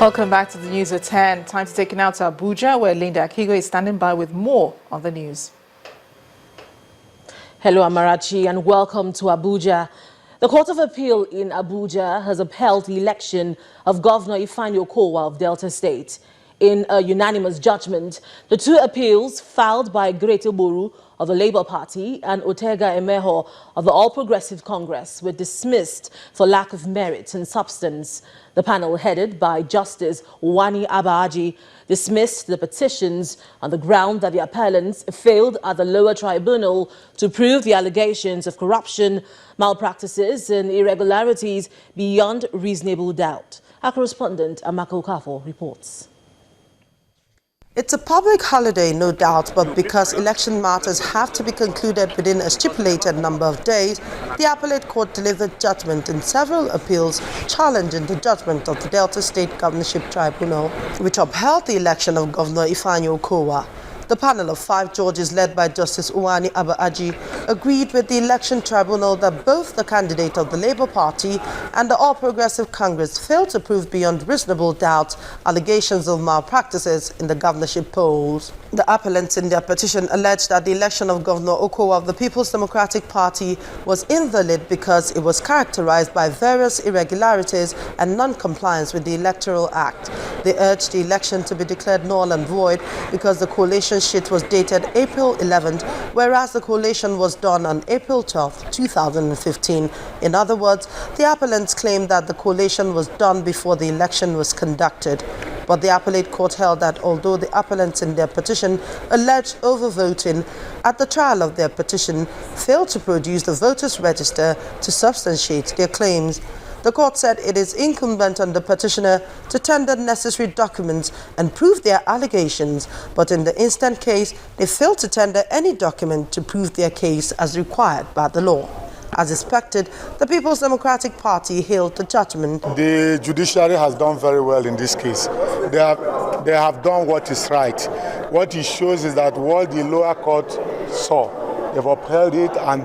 Welcome back to the news at 10. Time to take it now to Abuja, where Linda Akigo is standing by with more on the news. Hello, Amarachi, and welcome to Abuja. The Court of Appeal in Abuja has upheld the election of Governor Ifeanyi Okowa of Delta State. In a unanimous judgment, the two appeals filed by Great Oboru of the Labour Party and Otega Emeho of the All Progressive Congress were dismissed for lack of merit and substance. The panel, headed by Justice Wani Abaji, dismissed the petitions on the ground that the appellants failed at the lower tribunal to prove the allegations of corruption, malpractices and irregularities beyond reasonable doubt. Our correspondent Amaka Okafo reports. It's a public holiday, no doubt, but because election matters have to be concluded within a stipulated number of days, the appellate court delivered judgment in several appeals challenging the judgment of the Delta State Governorship Tribunal, which upheld the election of Governor Ifeanyi Okowa. The panel of 5 judges led by Justice Uwani Abaji agreed with the election tribunal that both the candidate of the Labour Party and the All Progressive Congress failed to prove beyond reasonable doubt allegations of malpractices in the governorship polls. The appellants in their petition alleged that the election of Governor Okowa of the People's Democratic Party was invalid because it was characterized by various irregularities and non-compliance with the Electoral Act. They urged the election to be declared null and void because the coalition sheet was dated April 11th, whereas the collation was done on April 12, 2015. In other words, the appellants claimed that the collation was done before the election was conducted. But the appellate court held that although the appellants in their petition alleged overvoting, at the trial of their petition failed to produce the voters' register to substantiate their claims. The court said it is incumbent on the petitioner to tender necessary documents and prove their allegations, but in the instant case, they failed to tender any document to prove their case as required by the law. As expected, the People's Democratic Party hailed the judgment. The judiciary has done very well in this case. They have done what is right. What it shows is that what the lower court saw, they've upheld it, and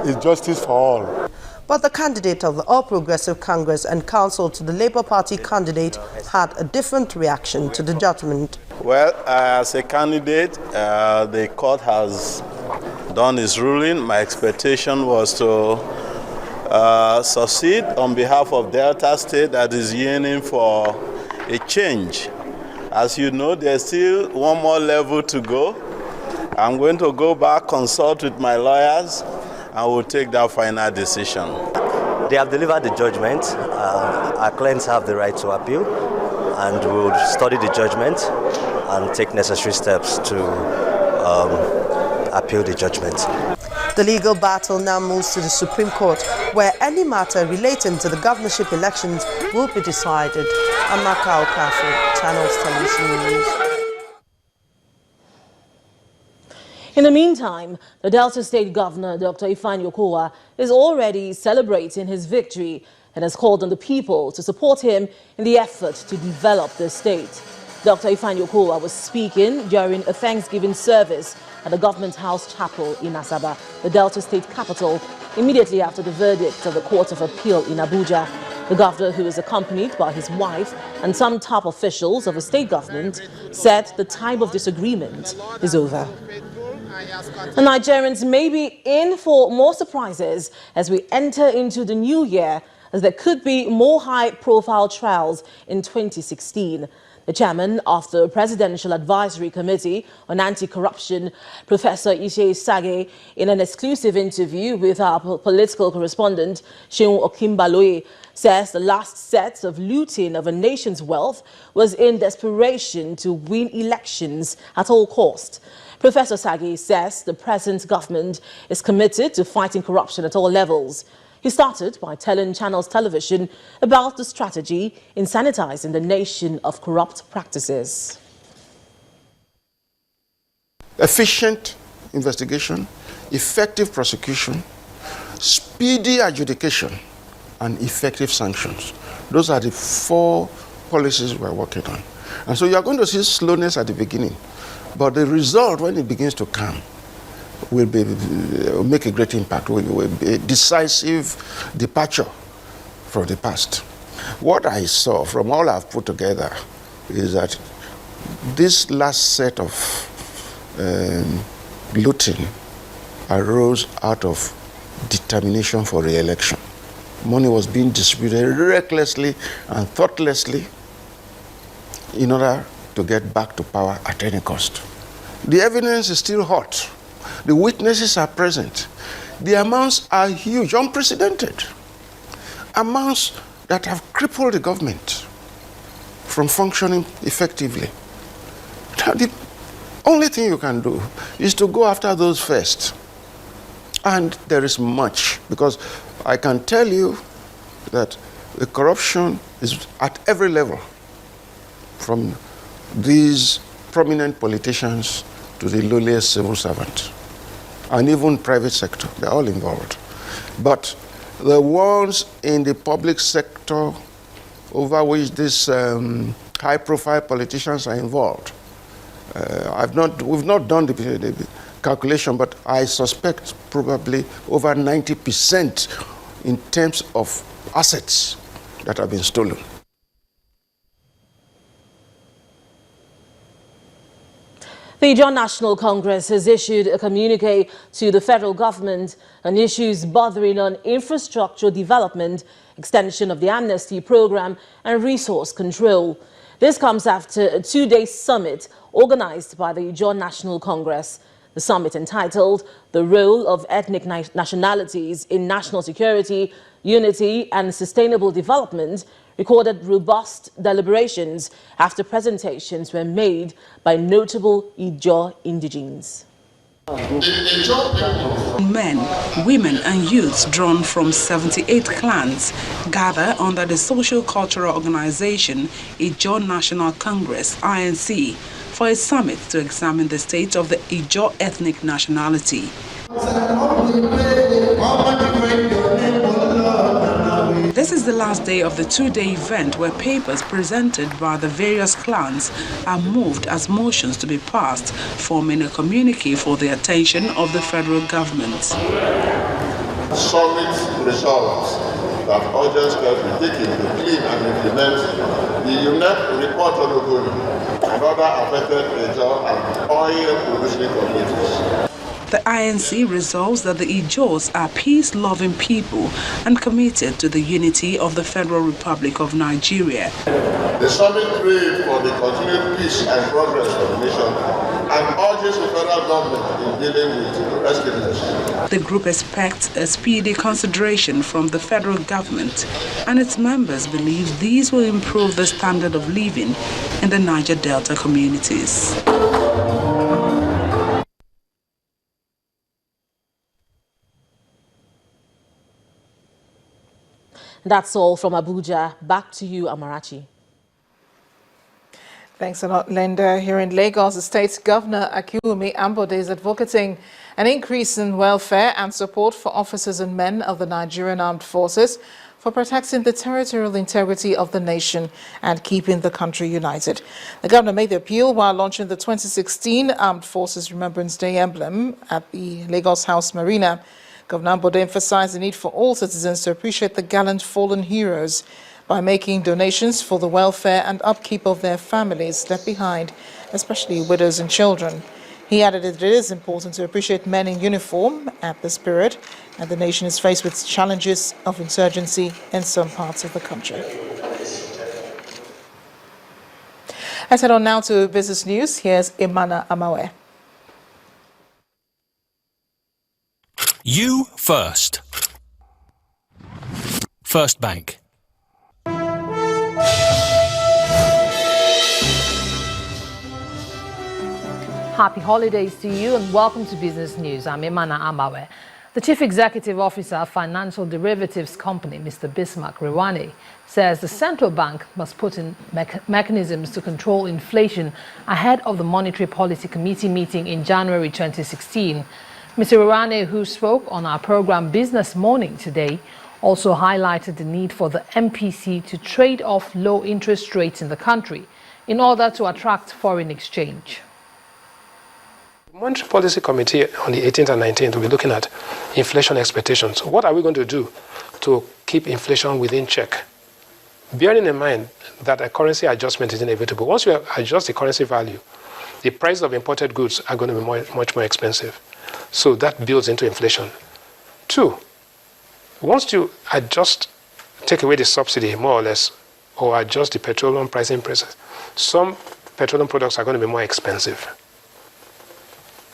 it's justice for all. But the candidate of the All Progressive Congress and counsel to the Labour Party candidate had a different reaction to the judgment. Well, as a candidate, the court has done its ruling. My expectation was to succeed on behalf of Delta State that is yearning for a change. As you know, there's still one more level to go. I'm going to go back, consult with my lawyers, and we'll take that final decision. They have delivered the judgment. Our clients have the right to appeal, and we'll study the judgment and take necessary steps to appeal the judgment. The legal battle now moves to the Supreme Court, where any matter relating to the governorship elections will be decided. Amaka Okafo, Channels Television News. In the meantime, the Delta State Governor, Dr. Ifeanyi Okowa, is already celebrating his victory and has called on the people to support him in the effort to develop the state. Dr. Ifeanyi Okowa was speaking during a Thanksgiving service at the Government House Chapel in Asaba, the Delta State capital, immediately after the verdict of the Court of Appeal in Abuja. The governor, who is accompanied by his wife and some top officials of the state government, said the time of disagreement is over. The Nigerians may be in for more surprises as we enter into the new year, as there could be more high-profile trials in 2016. The chairman of the Presidential Advisory Committee on Anti-Corruption, Professor Sagay, in an exclusive interview with our political correspondent, Seun Okimbaloye, says the last set of looting of a nation's wealth was in desperation to win elections at all costs. Professor Sagay says the present government is committed to fighting corruption at all levels. He started by telling Channels Television about the strategy in sanitizing the nation of corrupt practices. Efficient investigation, effective prosecution, speedy adjudication, and effective sanctions. Those are the 4 policies we're working on. And so you're going to see slowness at the beginning, but the result, when it begins to come, will make a great impact, will be a decisive departure from the past. What I saw from all I've put together is that this last set of looting arose out of determination for re-election. Money was being distributed recklessly and thoughtlessly in order to get back to power at any cost. The evidence is still hot. The witnesses are present. The amounts are huge, unprecedented. Amounts that have crippled the government from functioning effectively. The only thing you can do is to go after those first. And there is much, because I can tell you that the corruption is at every level, from these prominent politicians to the lowliest civil servant, and even private sector. They're all involved. But the ones in the public sector over which these high-profile politicians are involved, we've not done the calculation, but I suspect probably over 90% in terms of assets that have been stolen. The Ijaw National Congress has issued a communique to the federal government on issues bordering on infrastructure development, extension of the amnesty program, and resource control. This comes after a two-day summit organized by the Ijaw National Congress. The summit, entitled "The Role of Ethnic Nationalities in National Security, Unity and Sustainable Development," recorded robust deliberations after presentations were made by notable Ijaw indigenes. Men, women and youths drawn from 78 clans gather under the social cultural organization Ijaw National Congress, INC, for a summit to examine the state of the Ijaw ethnic nationality. This is the last day of the two-day event, where papers presented by the various clans are moved as motions to be passed, forming a communique for the attention of the federal government. Summit results that urgent steps be taken to clean and implement the UNEP report on Ogoni and other affected Ijaw and oil-producing communities. The INC resolves that the Ijaws are peace-loving people and committed to the unity of the Federal Republic of Nigeria. The summit prayed for the continued peace and progress of the nation and urges the federal government in dealing with restlessness. The group expects a speedy consideration from the federal government, and its members believe these will improve the standard of living in the Niger Delta communities. That's all from Abuja. Back to you, Amarachi. Thanks a lot, Linda. Here in Lagos, the state's Governor Akiwumi Ambode is advocating an increase in welfare and support for officers and men of the Nigerian Armed Forces for protecting the territorial integrity of the nation and keeping the country united. The governor made the appeal while launching the 2016 Armed Forces Remembrance Day emblem at the Lagos House Marina. Governor Ambode emphasized the need for all citizens to appreciate the gallant fallen heroes by making donations for the welfare and upkeep of their families left behind, especially widows and children. He added that it is important to appreciate men in uniform at this period, and the nation is faced with challenges of insurgency in some parts of the country. Let's head on now to business news. Here's Imana Amawe. You first. First Bank. Happy holidays to you and welcome to Business News. I'm Imana Amawe. The Chief Executive Officer of Financial Derivatives Company, Mr. Bismarck Rewane, says the central bank must put in mechanisms to control inflation ahead of the Monetary Policy Committee meeting in January 2016. Mr. Rewane, who spoke on our program Business Morning today, also highlighted the need for the MPC to trade off low interest rates in the country in order to attract foreign exchange. The Monetary Policy Committee on the 18th and 19th will be looking at inflation expectations. What are we going to do to keep inflation within check? bearing in mind that a currency adjustment is inevitable. Once you adjust the currency value, the price of imported goods are going to be much more expensive. So that builds into inflation. 2, once you take away the subsidy more or less, or adjust the petroleum pricing prices, some petroleum products are going to be more expensive.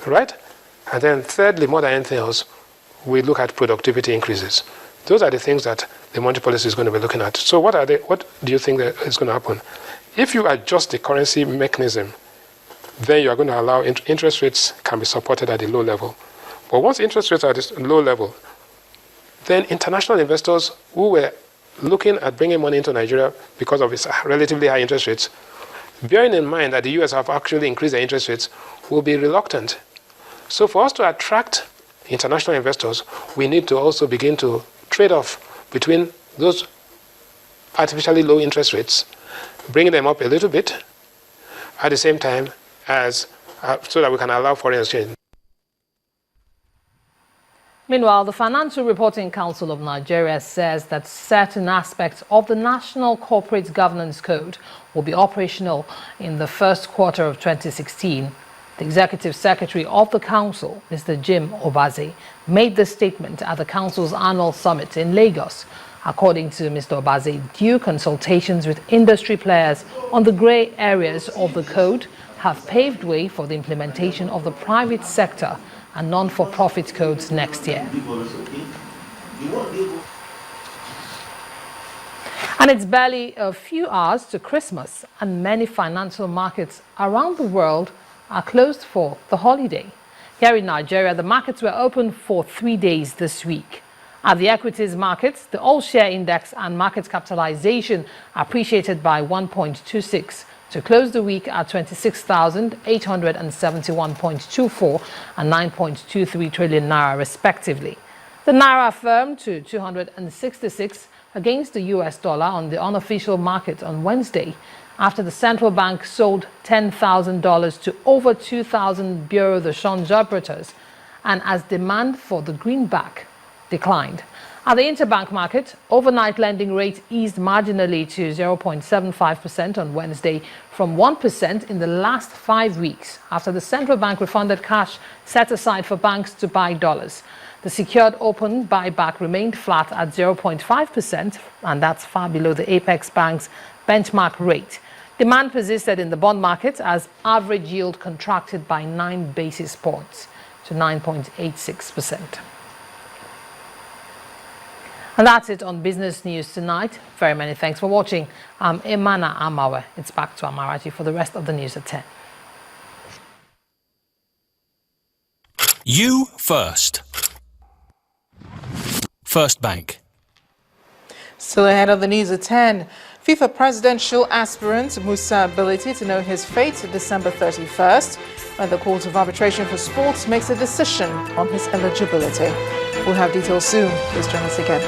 Right? And then thirdly, more than anything else, we look at productivity increases. Those are the things that the monetary policy is going to be looking at. So what do you think that is going to happen? If you adjust the currency mechanism, then you are going to allow interest rates can be supported at a low level. But once interest rates are at this low level, then international investors who were looking at bringing money into Nigeria because of its relatively high interest rates, bearing in mind that the US have actually increased their interest rates, will be reluctant. So for us to attract international investors, we need to also begin to trade off between those artificially low interest rates, bring them up a little bit, at the same time as so that we can allow foreign exchange. Meanwhile, the Financial Reporting Council of Nigeria says that certain aspects of the National Corporate Governance Code will be operational in the first quarter of 2016. The Executive Secretary of the Council, Mr. Jim Obaze, made this statement at the Council's annual summit in Lagos. According to Mr. Obaze, due consultations with industry players on the grey areas of the code have paved way for the implementation of the private sector and non-for-profit codes next year. And it's barely a few hours to Christmas, and many financial markets around the world are closed for the holiday. Here in Nigeria, the markets were open for 3 days this week. At the equities markets, the all-share index and market capitalization appreciated by 1.26 to close the week at 26,871.24 and 9.23 trillion naira respectively. The naira firmed to 266 against the US dollar on the unofficial market on Wednesday, after the central bank sold $10,000 to over 2,000 Bureau de Change operators, and as demand for the greenback declined. At the interbank market, overnight lending rate eased marginally to 0.75% on Wednesday from 1% in the last 5 weeks after the central bank refunded cash set aside for banks to buy dollars. The secured open buyback remained flat at 0.5%, and that's far below the Apex Bank's benchmark rate. Demand persisted in the bond market as average yield contracted by 9 basis points to 9.86%. And that's it on Business News tonight. Very many thanks for watching. I'm Imana Amawe. It's back to Amarachi for the rest of the news at 10. You first. First Bank. Still ahead of the news at 10. FIFA presidential aspirant Musa ability to know his fate December 31st, when the Court of Arbitration for Sports makes a decision on his eligibility. We'll have details soon. Please join us again.